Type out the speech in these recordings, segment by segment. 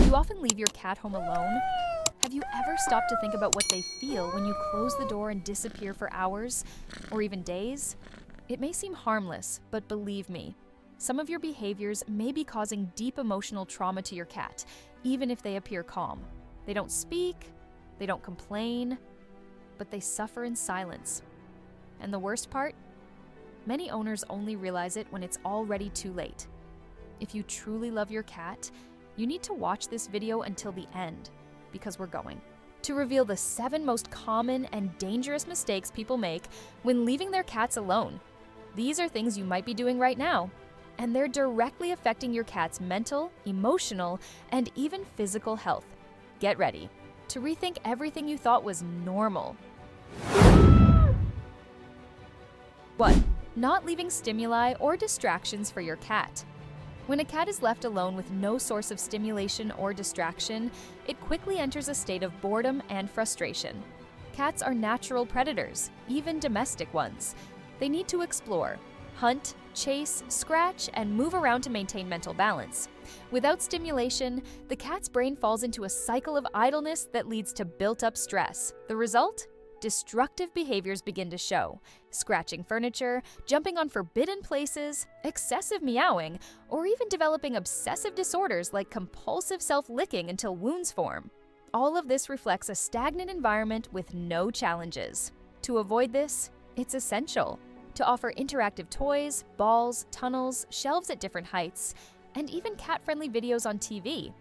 you often leave your cat home alone? Have you ever stopped to think about what they feel when you close the door and disappear for hours, or even days? It may seem harmless, but believe me, some of your behaviors may be causing deep emotional trauma to your cat, even if they appear calm. They don't speak, they don't complain, but they suffer in silence. And the worst part? Many owners only realize it when it's already too late. If you truly love your cat, you need to watch this video until the end, because we're going to reveal the 7 most common and dangerous mistakes people make when leaving their cats alone. These are things you might be doing right now, and they're directly affecting your cat's mental, emotional, and even physical health. Get ready to rethink everything you thought was normal. 1. Not leaving stimuli or distractions for your cat. When a cat is left alone with no source of stimulation or distraction, it quickly enters a state of boredom and frustration. Cats are natural predators, even domestic ones. They need to explore, hunt, chase, scratch, and move around to maintain mental balance. Without stimulation, the cat's brain falls into a cycle of idleness that leads to built-up stress. The result? Destructive behaviors begin to show: scratching furniture, jumping on forbidden places, excessive meowing, or even developing obsessive disorders like compulsive self-licking until wounds form. All of this reflects a stagnant environment with no challenges. To avoid this, it's essential to offer interactive toys, balls, tunnels, shelves at different heights, and even cat-friendly videos on TV.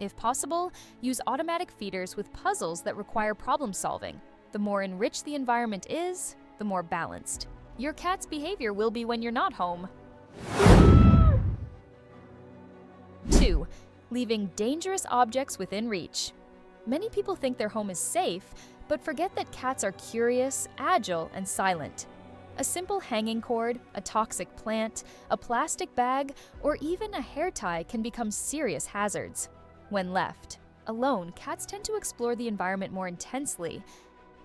If possible, use automatic feeders with puzzles that require problem solving. The more enriched the environment is, the more balanced your cat's behavior will be when you're not home. 2. Leaving dangerous objects within reach. Many people think their home is safe, but forget that cats are curious, agile, and silent. A simple hanging cord, a toxic plant, a plastic bag, or even a hair tie can become serious hazards. When left alone, cats tend to explore the environment more intensely,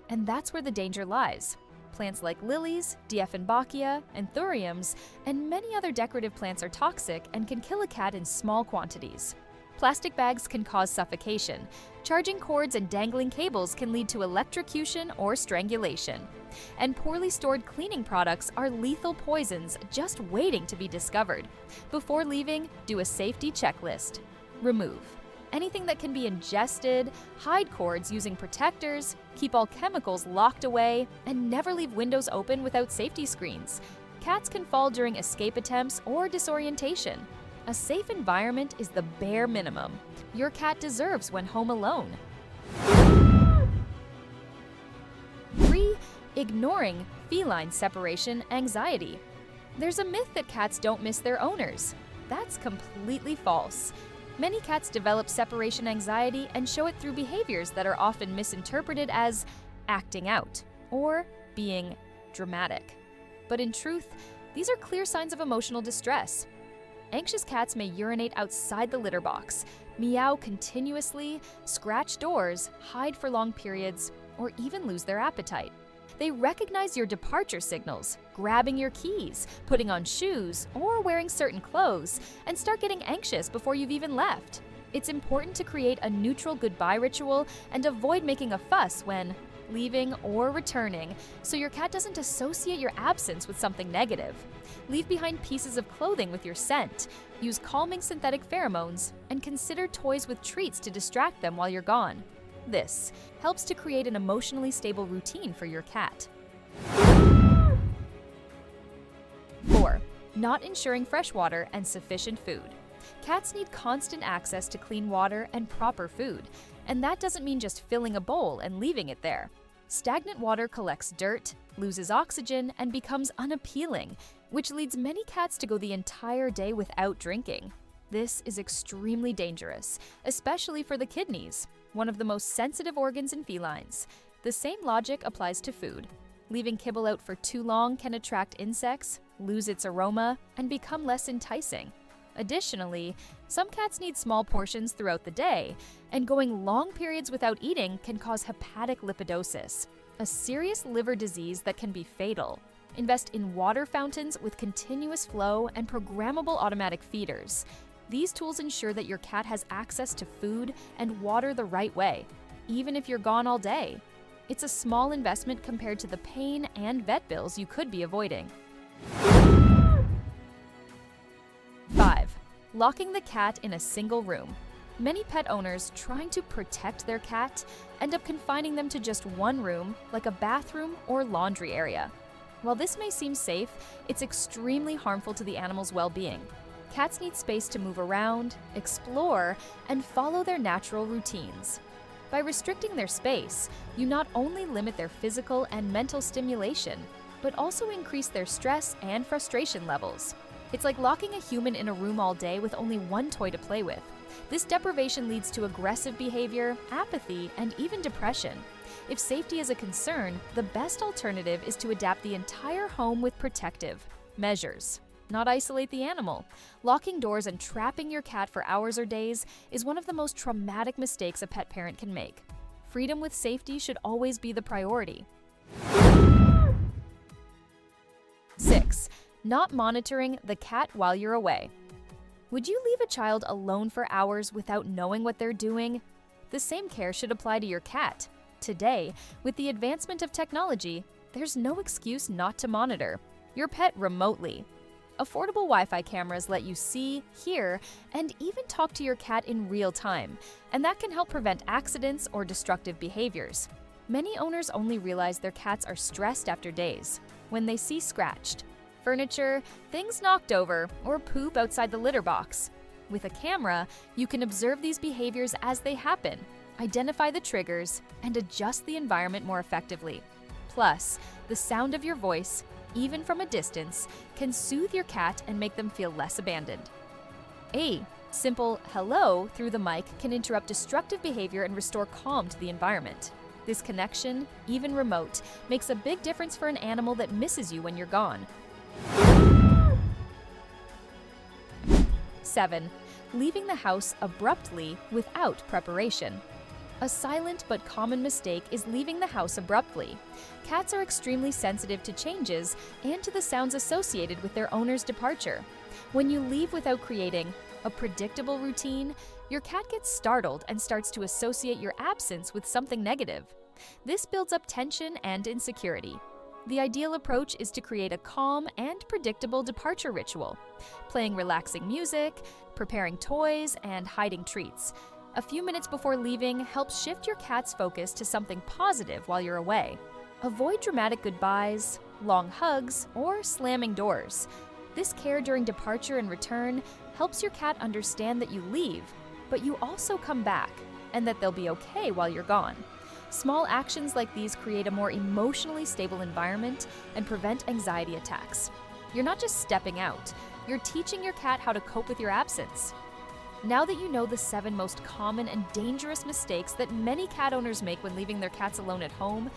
and that's where the danger lies. Plants like lilies, Dieffenbachia, anthuriums, and many other decorative plants are toxic and can kill a cat in small quantities. Plastic bags can cause suffocation. Charging cords and dangling cables can lead to electrocution or strangulation. And poorly stored cleaning products are lethal poisons just waiting to be discovered. Before leaving, do a safety checklist. Remove anything that can be ingested, hide cords using protectors, keep all chemicals locked away, and never leave windows open without safety screens. Cats can fall during escape attempts or disorientation. A safe environment is the bare minimum your cat deserves when home alone. 3. Ignoring feline separation anxiety. There's a myth that cats don't miss their owners. That's completely false. Many cats develop separation anxiety and show it through behaviors that are often misinterpreted as acting out or being dramatic. But in truth, these are clear signs of emotional distress. Anxious cats may urinate outside the litter box, meow continuously, scratch doors, hide for long periods, or even lose their appetite. They recognize your departure signals, grabbing your keys, putting on shoes, or wearing certain clothes, and start getting anxious before you've even left. It's important to create a neutral goodbye ritual and avoid making a fuss when leaving or returning, so your cat doesn't associate your absence with something negative. Leave behind pieces of clothing with your scent, use calming synthetic pheromones, and consider toys with treats to distract them while you're gone. This helps to create an emotionally stable routine for your cat. 4. Not ensuring fresh water and sufficient food. Cats need constant access to clean water and proper food, and that doesn't mean just filling a bowl and leaving it there. Stagnant water collects dirt, loses oxygen, and becomes unappealing, which leads many cats to go the entire day without drinking. This is extremely dangerous, especially for the kidneys, one of the most sensitive organs in felines. The same logic applies to food. Leaving kibble out for too long can attract insects, lose its aroma, and become less enticing. Additionally, some cats need small portions throughout the day, and going long periods without eating can cause hepatic lipidosis, a serious liver disease that can be fatal. Invest in water fountains with continuous flow and programmable automatic feeders. These tools ensure that your cat has access to food and water the right way, even if you're gone all day. It's a small investment compared to the pain and vet bills you could be avoiding. 5. Locking the cat in a single room. Many pet owners trying to protect their cat end up confining them to just one room, like a bathroom or laundry area. While this may seem safe, it's extremely harmful to the animal's well-being. Cats need space to move around, explore, and follow their natural routines. By restricting their space, you not only limit their physical and mental stimulation, but also increase their stress and frustration levels. It's like locking a human in a room all day with only one toy to play with. This deprivation leads to aggressive behavior, apathy, and even depression. If safety is a concern, the best alternative is to adapt the entire home with protective measures, not isolate the animal. Locking doors and trapping your cat for hours or days is one of the most traumatic mistakes a pet parent can make. Freedom with safety should always be the priority. 6. Not monitoring the cat while you're away. Would you leave a child alone for hours without knowing what they're doing? The same care should apply to your cat. Today, with the advancement of technology, there's no excuse not to monitor your pet remotely. Affordable Wi-Fi cameras let you see, hear, and even talk to your cat in real time, and that can help prevent accidents or destructive behaviors. Many owners only realize their cats are stressed after days, when they see scratched furniture, things knocked over, or poop outside the litter box. With a camera, you can observe these behaviors as they happen, identify the triggers, and adjust the environment more effectively. Plus, the sound of your voice, even from a distance, can soothe your cat and make them feel less abandoned. A simple hello through the mic can interrupt destructive behavior and restore calm to the environment. This connection, even remote, makes a big difference for an animal that misses you when you're gone. 7. Leaving the house abruptly without preparation. A silent but common mistake is leaving the house abruptly. Cats are extremely sensitive to changes and to the sounds associated with their owner's departure. When you leave without creating a predictable routine, your cat gets startled and starts to associate your absence with something negative. This builds up tension and insecurity. The ideal approach is to create a calm and predictable departure ritual, playing relaxing music, preparing toys, and hiding treats. A few minutes before leaving helps shift your cat's focus to something positive while you're away. Avoid dramatic goodbyes, long hugs, or slamming doors. This care during departure and return helps your cat understand that you leave, but you also come back, and that they'll be okay while you're gone. Small actions like these create a more emotionally stable environment and prevent anxiety attacks. You're not just stepping out, you're teaching your cat how to cope with your absence. Now that you know the 7 most common and dangerous mistakes that many cat owners make when leaving their cats alone at home,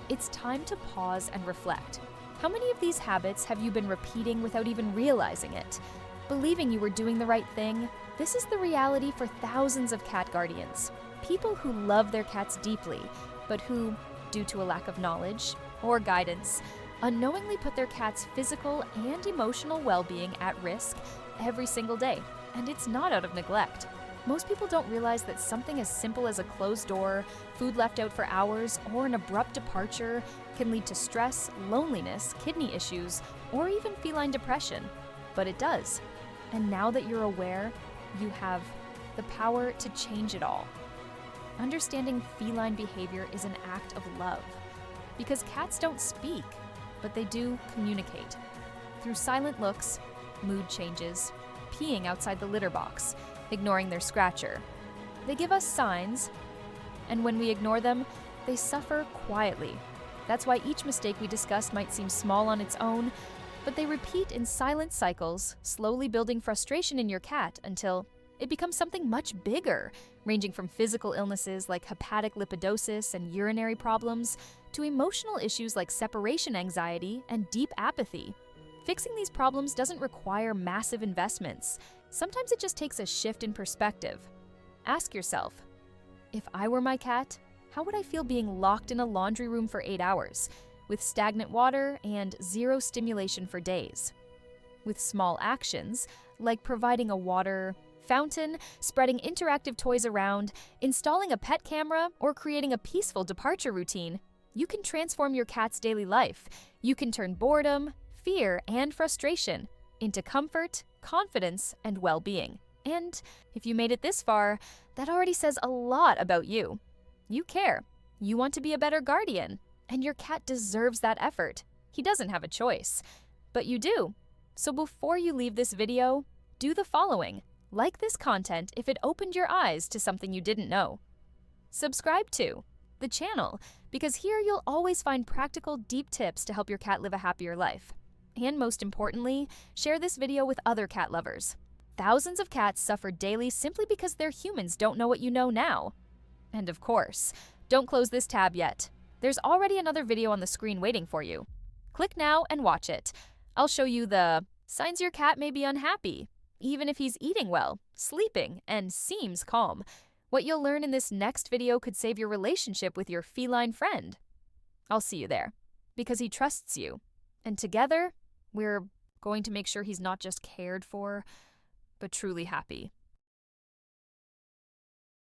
it's time to pause and reflect. How many of these habits have you been repeating without even realizing it? Believing you were doing the right thing? This is the reality for thousands of cat guardians. People who love their cats deeply, but who, due to a lack of knowledge or guidance, unknowingly put their cat's physical and emotional well-being at risk every single day. And it's not out of neglect. Most people don't realize that something as simple as a closed door, food left out for hours, or an abrupt departure can lead to stress, loneliness, kidney issues, or even feline depression. But it does. And now that you're aware, you have the power to change it all. Understanding feline behavior is an act of love, because cats don't speak, but they do communicate. Through silent looks, mood changes, peeing outside the litter box, ignoring their scratcher. They give us signs, and when we ignore them, they suffer quietly. That's why each mistake we discussed might seem small on its own, but they repeat in silent cycles, slowly building frustration in your cat until it becomes something much bigger, ranging from physical illnesses like hepatic lipidosis and urinary problems to emotional issues like separation anxiety and deep apathy. Fixing these problems doesn't require massive investments. Sometimes it just takes a shift in perspective. Ask yourself, if I were my cat, how would I feel being locked in a laundry room for 8 hours, with stagnant water and zero stimulation for days? With small actions, like providing a water, fountain, spreading interactive toys around, installing a pet camera, or creating a peaceful departure routine, you can transform your cat's daily life. You can turn boredom, fear, and frustration into comfort, confidence, and well-being. And if you made it this far, that already says a lot about you. You care. You want to be a better guardian. And your cat deserves that effort. He doesn't have a choice. But you do. So before you leave this video, do the following. Like this content if it opened your eyes to something you didn't know. Subscribe to the channel, because here you'll always find practical, deep tips to help your cat live a happier life. And most importantly, share this video with other cat lovers. Thousands of cats suffer daily simply because their humans don't know what you know now. And of course, don't close this tab yet. There's already another video on the screen waiting for you. Click now and watch it. I'll show you the signs your cat may be unhappy, even if he's eating well, sleeping, and seems calm. What you'll learn in this next video could save your relationship with your feline friend. I'll see you there, because he trusts you. And together, we're going to make sure he's not just cared for, but truly happy.